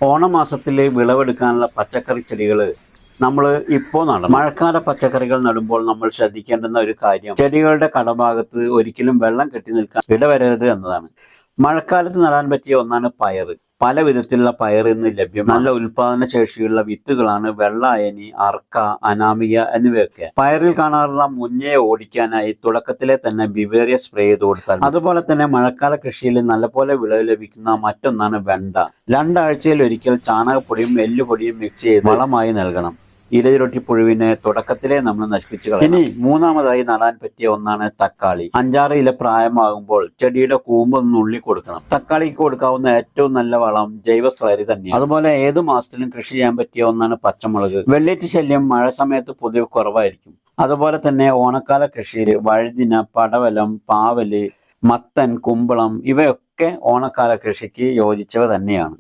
ഓണമാസത്തിൽ വിളവെടുക്കാനുള്ള പച്ചക്കറി ചെടികൾ നമ്മൾ ഇപ്പോൾ നടണം. മഴക്കാല പച്ചക്കറികൾ നടുമ്പോൾ നമ്മൾ ശ്രദ്ധിക്കേണ്ടുന്ന ഒരു കാര്യം ചെടികളുടെ കടഭാഗത്ത് ഒരിക്കലും വെള്ളം കെട്ടി നിൽക്കാൻ ഇടവരരുത് എന്നതാണ്. മഴക്കാലത്ത് നടാൻ പറ്റിയ ഒന്നാണ് പയർ. പല വിധത്തിലുള്ള പയർ ഇന്ന് ലഭ്യം. നല്ല ഉൽപാദന ശേഷിയുള്ള വിത്തുകളാണ് വെള്ളായനി, അർക്ക, അനാമിക എന്നിവയൊക്കെ. പയറിൽ കാണാറുള്ള മുഞ്ഞയെ ഓടിക്കാനായി തുടക്കത്തിലെ തന്നെ ബിവേറിയ സ്പ്രേ ചെയ്ത് കൊടുത്താൽ. അതുപോലെ തന്നെ മഴക്കാല കൃഷിയിൽ നല്ലപോലെ വിളവ് ലഭിക്കുന്ന മറ്റൊന്നാണ് വെണ്ട. 2 ആഴ്ചയിൽ ഒരിക്കൽ ചാണകപ്പൊടിയും എല്ലുപൊടിയും മിക്സ് ചെയ്ത് വളമായി നൽകണം. ഇലചുരുട്ടി പുഴുവിനെ തുടക്കത്തിലെ നമ്മൾ നശിപ്പിച്ചു കളയും. ഇനി മൂന്നാമതായി നടാൻ പറ്റിയ ഒന്നാണ് തക്കാളി. 5-6 ഇല പ്രായമാകുമ്പോൾ ചെടിയുടെ കൂമ്പ് നുള്ളി കൊടുക്കണം. തക്കാളിക്ക് കൊടുക്കാവുന്ന ഏറ്റവും നല്ല വളം ജൈവ സ്ലറി തന്നെയാണ്. അതുപോലെ ഏതു മാസത്തിലും കൃഷി ചെയ്യാൻ പറ്റിയ ഒന്നാണ് പച്ചമുളക്. വെള്ളീച്ച ശല്യം മഴ സമയത്ത് പൊതുവെ കുറവായിരിക്കും. അതുപോലെ തന്നെ ഓണക്കാല കൃഷിയിൽ വഴുതിന, പടവലം, പാവല്, മത്തൻ, കുമ്പളം ഇവയൊക്കെ ഓണക്കാല കൃഷിക്ക് യോജിച്ചവ തന്നെയാണ്.